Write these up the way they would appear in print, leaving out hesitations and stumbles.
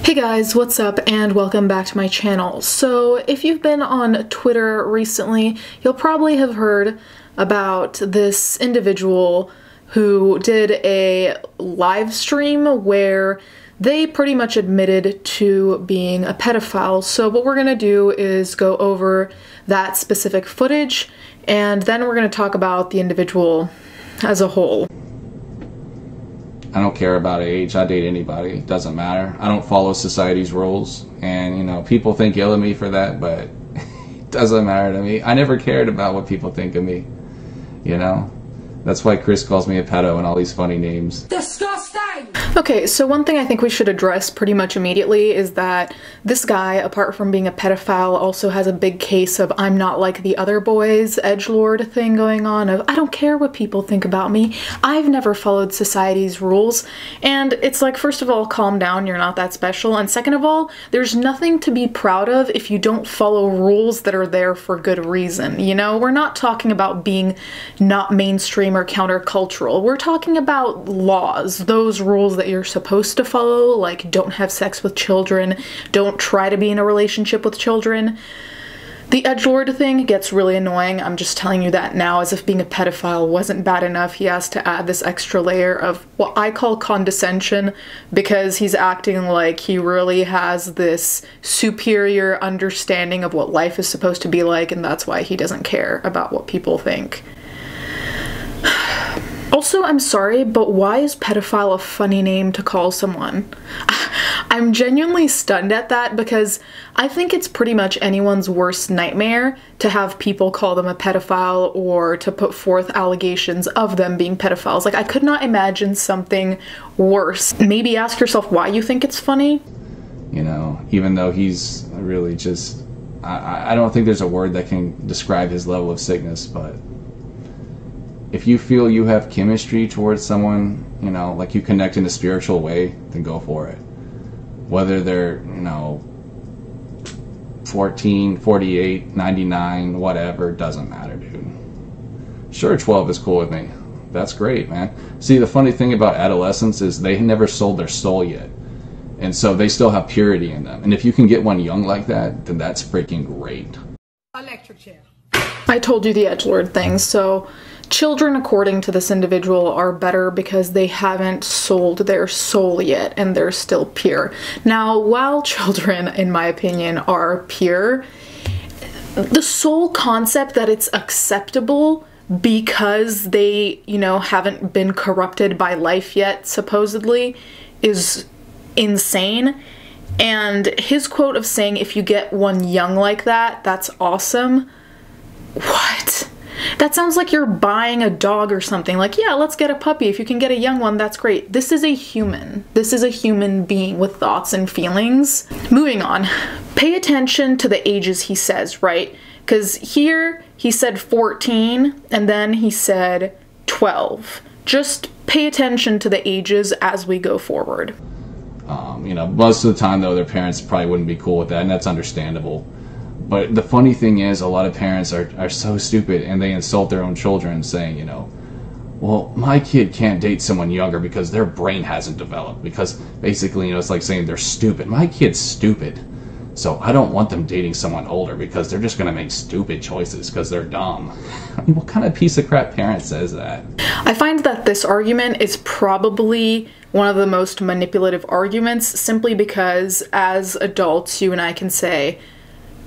Hey guys, what's up and welcome back to my channel. So if you've been on Twitter recently, you'll probably have heard about this individual who did a live stream where they pretty much admitted to being a pedophile. So what we're gonna do is go over that specific footage and then we're gonna talk about the individual as a whole. I don't care about age. I date anybody. It doesn't matter. I don't follow society's rules. And, you know, people think ill of me for that, but it doesn't matter to me. I never cared about what people think of me, you know? That's why Chris calls me a pedo and all these funny names. Disgusting! Okay, so one thing I think we should address pretty much immediately is that this guy, apart from being a pedophile, also has a big case of I'm not like the other boys edgelord thing going on of I don't care what people think about me. I've never followed society's rules. And it's like, first of all, calm down, you're not that special. And second of all, there's nothing to be proud of if you don't follow rules that are there for good reason. You know, we're not talking about being not mainstream or countercultural. We're talking about laws, those rules that you're supposed to follow, like don't have sex with children, don't try to be in a relationship with children. The edgelord thing gets really annoying. I'm just telling you that now, as if being a pedophile wasn't bad enough. He has to add this extra layer of what I call condescension because he's acting like he really has this superior understanding of what life is supposed to be like, and that's why he doesn't care about what people think. Also, I'm sorry, but why is pedophile a funny name to call someone? I'm genuinely stunned at that because I think it's pretty much anyone's worst nightmare to have people call them a pedophile or to put forth allegations of them being pedophiles. Like, I could not imagine something worse. Maybe ask yourself why you think it's funny. You know, even though he's really just, I don't think there's a word that can describe his level of sickness, but if you feel you have chemistry towards someone, you know, like you connect in a spiritual way, then go for it. Whether they're, you know, 14, 48, 99, whatever, doesn't matter, dude. Sure, 12 is cool with me. That's great, man. See, the funny thing about adolescents is they never sold their soul yet. And so they still have purity in them. And if you can get one young like that, then that's freaking great. Electric chair. I told you the edgelord thing, so children, according to this individual, are better because they haven't sold their soul yet and they're still pure. Now, while children, in my opinion, are pure, the sole concept that it's acceptable because they, you know, haven't been corrupted by life yet, supposedly, is insane. And his quote of saying, if you get one young like that, that's awesome. What? That sounds like you're buying a dog or something. Like, yeah, let's get a puppy. If you can get a young one, that's great. This is a human. This is a human being with thoughts and feelings. Moving on. Pay attention to the ages he says, right? Because here he said 14 and then he said 12. Just pay attention to the ages as we go forward. You know, most of the time, though, their parents probably wouldn't be cool with that, and that's understandable. But the funny thing is, a lot of parents are so stupid and they insult their own children saying, you know, well, my kid can't date someone younger because their brain hasn't developed. Because basically, you know, it's like saying they're stupid. My kid's stupid. So I don't want them dating someone older because they're just going to make stupid choices because they're dumb. I mean, what kind of piece of crap parent says that? I find that this argument is probably one of the most manipulative arguments simply because as adults, you and I can say,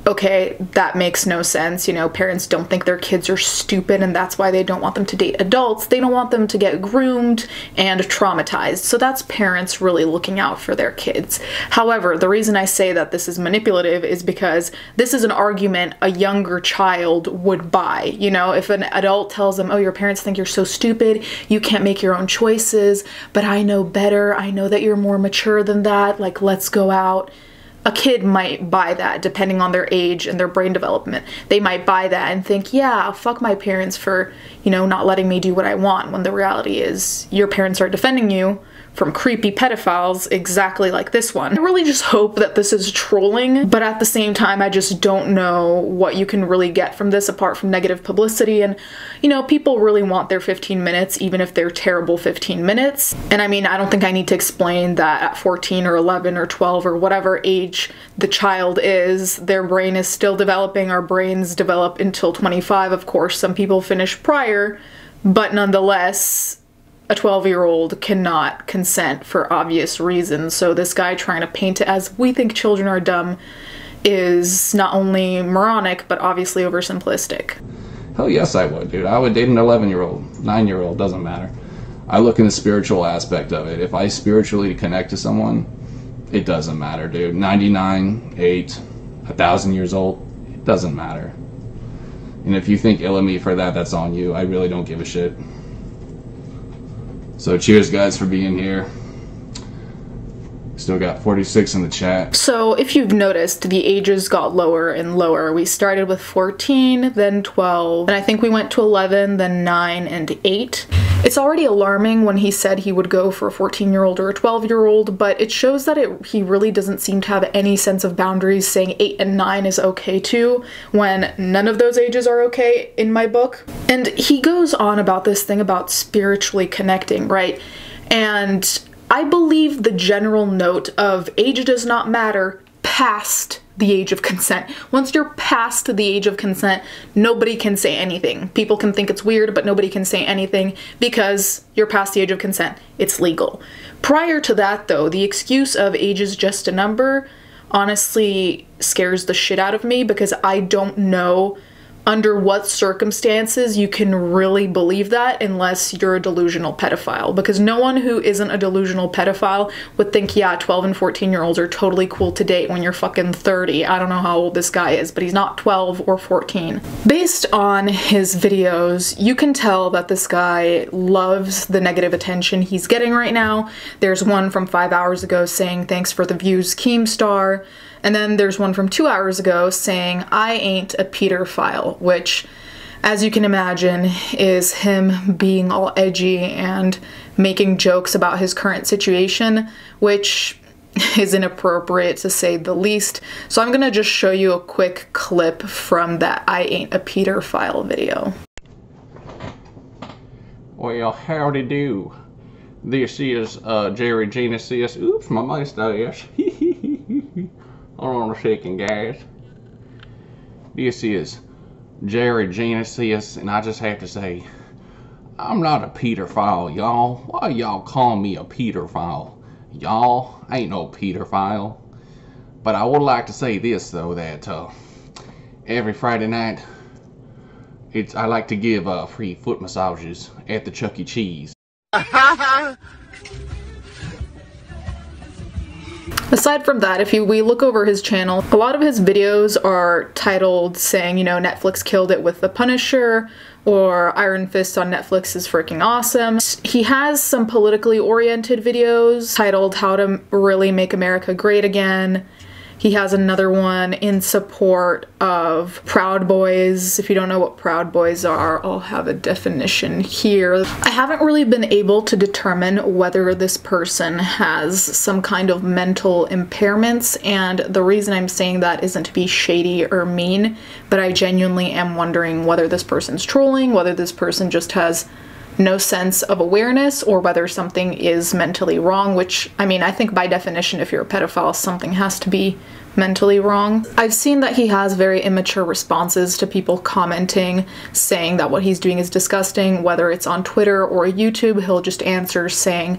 okay, that makes no sense. You know, parents don't think their kids are stupid and that's why they don't want them to date adults. They don't want them to get groomed and traumatized. So that's parents really looking out for their kids. However, the reason I say that this is manipulative is because this is an argument a younger child would buy. You know, if an adult tells them, oh, your parents think you're so stupid, you can't make your own choices, but I know better. I know that you're more mature than that. Like, let's go out. A kid might buy that depending on their age and their brain development. They might buy that and think, yeah, fuck my parents for, you know, not letting me do what I want, when the reality is your parents are defending you from creepy pedophiles exactly like this one. I really just hope that this is trolling, but at the same time, I just don't know what you can really get from this apart from negative publicity. And, you know, people really want their 15 minutes, even if they're terrible 15 minutes. And I mean, I don't think I need to explain that at 14 or 11 or 12 or whatever age the child is, their brain is still developing. Our brains develop until 25, of course. Some people finish prior, but nonetheless, a 12-year-old cannot consent for obvious reasons. So this guy trying to paint it as we think children are dumb is not only moronic, but obviously oversimplistic. Hell yes, I would, dude. I would date an 11-year-old, 9-year-old, doesn't matter. I look in the spiritual aspect of it. If I spiritually connect to someone, it doesn't matter, dude. 99, 8, 1,000 years old, it doesn't matter. And if you think ill of me for that, that's on you. I really don't give a shit. So cheers, guys, for being here. Still got 46 in the chat. So if you've noticed, the ages got lower and lower. We started with 14, then 12, and I think we went to 11, then 9, and 8. It's already alarming when he said he would go for a 14-year-old or a 12-year-old, but it shows that he really doesn't seem to have any sense of boundaries, saying 8 and 9 is okay too, when none of those ages are okay in my book. And he goes on about this thing about spiritually connecting, right? And I believe the general note of age does not matter past the age of consent. Once you're past the age of consent, nobody can say anything. People can think it's weird, but nobody can say anything because you're past the age of consent. It's legal. Prior to that, though, the excuse of age is just a number honestly scares the shit out of me, because I don't know under what circumstances you can really believe that unless you're a delusional pedophile. Because no one who isn't a delusional pedophile would think, yeah, 12 and 14-year-olds are totally cool to date when you're fucking 30. I don't know how old this guy is, but he's not 12 or 14. Based on his videos, you can tell that this guy loves the negative attention he's getting right now. There's one from 5 hours ago saying, "Thanks for the views, Keemstar." And then there's one from 2 hours ago saying, "I ain't a pedophile," which, as you can imagine, is him being all edgy and making jokes about his current situation, which is inappropriate to say the least. So I'm gonna just show you a quick clip from that "I ain't a pedophile" video. Well, howdy do. This is Jerry Genesis. Oops, my mustache. Hold on a second, guys. This is Jerry Genesis, and I just have to say, I'm not a pedophile, y'all. Why y'all call me a pedophile? Y'all ain't no pedophile. But I would like to say this, though, that every Friday night, I like to give free foot massages at the Chuck E. Cheese. Aside from that, if we look over his channel, a lot of his videos are titled saying, you know, Netflix killed it with The Punisher, or Iron Fist on Netflix is freaking awesome. He has some politically oriented videos titled How to Really Make America Great Again. He has another one in support of Proud Boys. If you don't know what Proud Boys are, I'll have a definition here. I haven't really been able to determine whether this person has some kind of mental impairments, and the reason I'm saying that isn't to be shady or mean, but I genuinely am wondering whether this person's trolling, whether this person just has no sense of awareness, or whether something is mentally wrong, which, I mean, I think by definition, if you're a pedophile, something has to be mentally wrong. I've seen that he has very immature responses to people commenting, saying that what he's doing is disgusting. Whether it's on Twitter or YouTube, he'll just answer saying,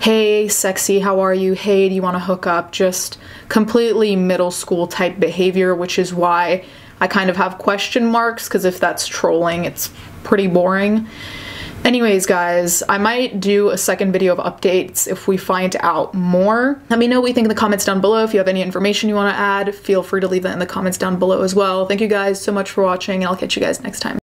"Hey, sexy, how are you? Hey, do you want to hook up?" Just completely middle school type behavior, which is why I kind of have question marks, because if that's trolling, it's pretty boring. Anyways, guys, I might do a second video of updates if we find out more. Let me know what you think in the comments down below. If you have any information you want to add, feel free to leave that in the comments down below as well. Thank you guys so much for watching, and I'll catch you guys next time.